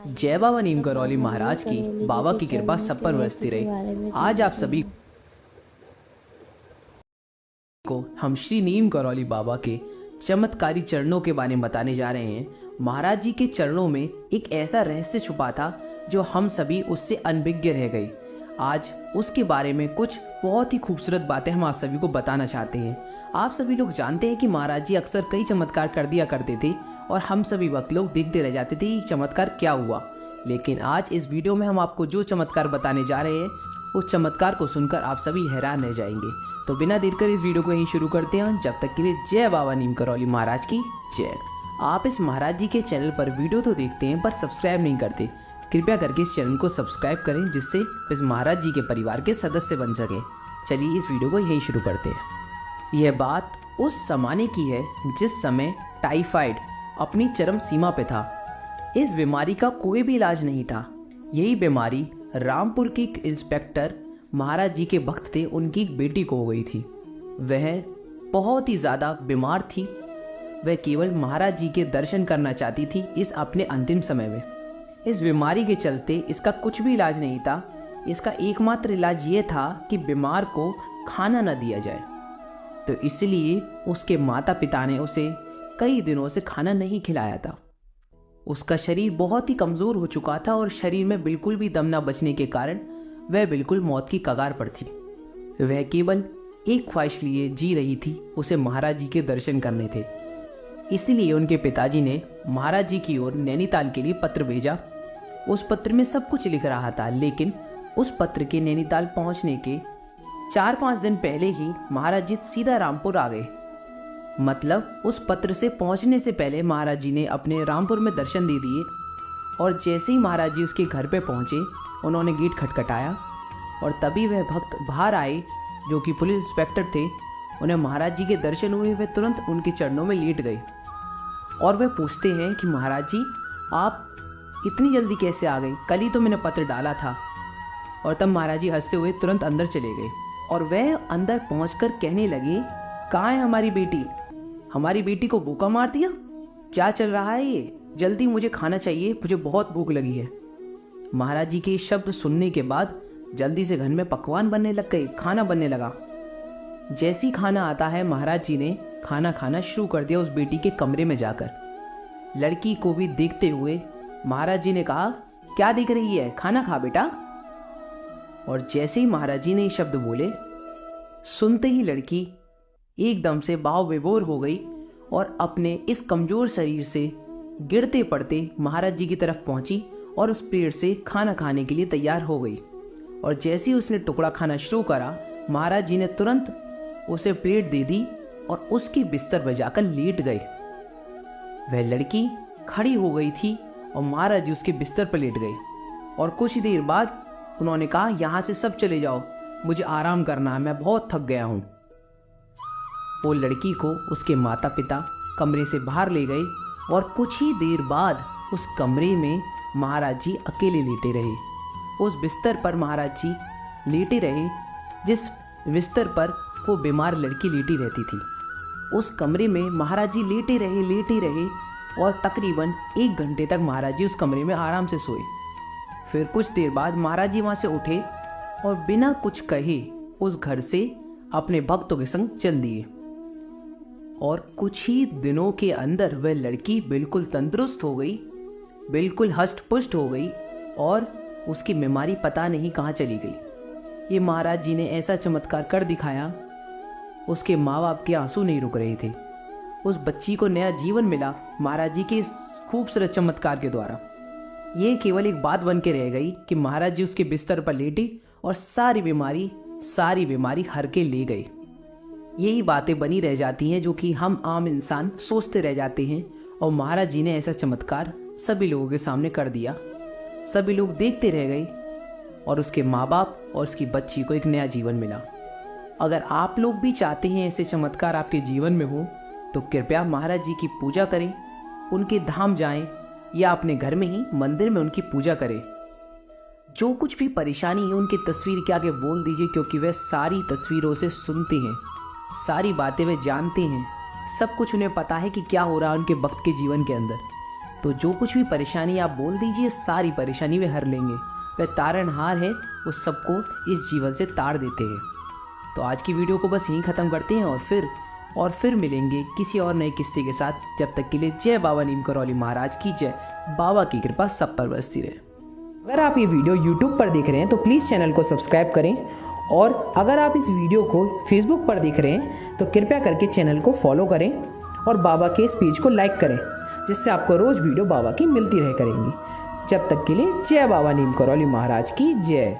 जय बाबा नीम करौली महाराज की बाबा की कृपा सब पर बरसती रही। आज आप सभी को हम श्री नीम करौली बाबा के चमत्कारी चरणों के बारे में बताने जा रहे हैं। महाराज जी के चरणों में एक ऐसा रहस्य छुपा था जो हम सभी उससे अनभिज्ञ रह गए। आज उसके बारे में कुछ बहुत ही खूबसूरत बातें हम आप सभी को बताना चाहते हैं। आप सभी लोग जानते हैं कि महाराज जी अक्सर कई चमत्कार कर दिया करते थे और हम सभी वक्त लोग देखते रह जाते थे कि चमत्कार क्या हुआ। लेकिन आज इस वीडियो में हम आपको जो चमत्कार बताने जा रहे हैं उस चमत्कार को सुनकर आप सभी हैरान रह जाएंगे। तो बिना देर कर इस वीडियो को यहीं शुरू करते हैं। जब तक के लिए जय बाबा नीम करौली महाराज की जय। आप इस महाराज जी के चैनल पर वीडियो तो देखते हैं पर सब्सक्राइब नहीं करते। कृपया करके इस चैनल को सब्सक्राइब करें जिससे इस महाराज जी के परिवार के सदस्य बन सकें। चलिए इस वीडियो को यहीं शुरू करते हैं। यह बात उस जमाने की है जिस समय टाइफाइड अपनी चरम सीमा पे था। इस बीमारी का कोई भी इलाज नहीं था। यही बीमारी रामपुर के एक इंस्पेक्टर महाराज जी के भक्त थे, उनकी एक बेटी को हो गई थी। वह बहुत ही ज़्यादा बीमार थी। वह केवल महाराज जी के दर्शन करना चाहती थी इस अपने अंतिम समय में। इस बीमारी के चलते इसका कुछ भी इलाज नहीं था। इसका एकमात्र इलाज ये था कि बीमार को खाना न दिया जाए। तो इसलिए उसके माता पिता ने उसे कई दिनों से खाना नहीं खिलाया था। उसका शरीर बहुत ही कमज़ोर हो चुका था और शरीर में बिल्कुल भी दम न बचने के कारण वह बिल्कुल मौत की कगार पर थी। वह केवल एक ख्वाहिश लिए जी रही थी, उसे महाराज जी के दर्शन करने थे। इसलिए उनके पिताजी ने महाराज जी की ओर नैनीताल के लिए पत्र भेजा। उस पत्र में सब कुछ लिख रहा था, लेकिन उस पत्र के नैनीताल पहुंचने के 4-5 दिन पहले ही महाराज जी सीधा रामपुर आ गए। मतलब उस पत्र से पहुंचने से पहले महाराज जी ने अपने रामपुर में दर्शन दे दिए। और जैसे ही महाराज जी उसके घर पे पहुंचे, उन्होंने गेट खटखटाया और तभी वह भक्त बाहर आए जो कि पुलिस इंस्पेक्टर थे। उन्हें महाराज जी के दर्शन हुए, वे तुरंत उनके चरणों में लेट गए और वे पूछते हैं कि महाराज जी आप इतनी जल्दी कैसे आ गए, कल ही तो मैंने पत्र डाला था। और तब महाराज जी हंसते हुए तुरंत अंदर चले गए और वह अंदर पहुंचकर कहने लगे, कहाँ है हमारी बेटी? हमारी बेटी को भूखा मार दिया? क्या चल रहा है ये? जल्दी मुझे खाना चाहिए, मुझे बहुत भूख लगी है। महाराज जी के शब्द सुनने के बाद जल्दी से घर में पकवान बनने लग गए, खाना बनने लगा। जैसी खाना आता है महाराज जी ने खाना खाना शुरू कर दिया उस बेटी के कमरे में जाकर। लड़की को भी देखते हुए महाराज जी ने कहा, क्या देख रही है, खाना खा बेटा। और जैसे ही महाराज जी ने ये शब्द बोले, सुनते ही लड़की एकदम से भाव विभोर हो गई और अपने इस कमजोर शरीर से गिरते पड़ते महाराज जी की तरफ पहुंची और उस प्लेट से खाना खाने के लिए तैयार हो गई। और जैसे ही उसने टुकड़ा खाना शुरू करा, महाराज जी ने तुरंत उसे प्लेट दे दी और उसकी बिस्तर पर जाकर लेट गए। वह लड़की खड़ी हो गई थी और महाराज जी उसके बिस्तर पर लेट गए। और कुछ ही देर बाद उन्होंने कहा, यहाँ से सब चले जाओ, मुझे आराम करना है, मैं बहुत थक गया हूँ। वो लड़की को उसके माता पिता कमरे से बाहर ले गए और कुछ ही देर बाद उस कमरे में महाराज जी अकेले लेटे रहे। उस बिस्तर पर महाराज जी लेटे रहे जिस बिस्तर पर वो बीमार लड़की लेटी रहती थी। उस कमरे में महाराज जी लेटे रहे और तकरीबन 1 घंटे तक महाराज जी उस कमरे में आराम से सोए। फिर कुछ देर बाद महाराज जी वहाँ से उठे और बिना कुछ कहे उस घर से अपने भक्तों के संग चल दिए। और कुछ ही दिनों के अंदर वह लड़की बिल्कुल तंदुरुस्त हो गई, बिल्कुल हष्ट पुष्ट हो गई और उसकी बीमारी पता नहीं कहाँ चली गई। ये महाराज जी ने ऐसा चमत्कार कर दिखाया, उसके माँ बाप के आंसू नहीं रुक रहे थे। उस बच्ची को नया जीवन मिला महाराज जी के इस खूबसूरत चमत्कार के द्वारा। ये केवल एक बात बन के रह गई कि महाराज जी उसके बिस्तर पर लेटे और सारी बीमारी हर के ले गए। यही बातें बनी रह जाती हैं जो कि हम आम इंसान सोचते रह जाते हैं। और महाराज जी ने ऐसा चमत्कार सभी लोगों के सामने कर दिया। सभी लोग देखते रह गए और उसके माँ बाप और उसकी बच्ची को एक नया जीवन मिला। अगर आप लोग भी चाहते हैं ऐसे चमत्कार आपके जीवन में हो तो कृपया महाराज जी की पूजा करें, उनके धाम जाएं या अपने घर में ही मंदिर में उनकी पूजा करें। जो कुछ भी परेशानी है उनकी तस्वीर के आगे बोल दीजिए, क्योंकि वे सारी तस्वीरों से सुनते हैं, सारी बातें वे जानते हैं, सब कुछ उन्हें पता है कि क्या हो रहा है उनके भक्त के जीवन के अंदर। तो जो कुछ भी परेशानी आप बोल दीजिए, सारी परेशानी वे हर लेंगे। वह तारनहार है, वो सबको इस जीवन से तार देते हैं। तो आज की वीडियो को बस यहीं ख़त्म करते हैं और फिर मिलेंगे किसी और नए किस्से के साथ। जब तक के लिए जय बाबा नीम करौली महाराज की जय। बाबा की कृपा सब पर बरसती रहे। अगर आप ये वीडियो YouTube पर देख रहे हैं तो प्लीज़ चैनल को सब्सक्राइब करें, और अगर आप इस वीडियो को Facebook पर देख रहे हैं तो कृपया करके चैनल को फॉलो करें और बाबा के इस पेज को लाइक करें, जिससे आपको रोज़ वीडियो बाबा की मिलती रहे करेंगी। जब तक के लिए जय बाबा नीम करौली महाराज की जय।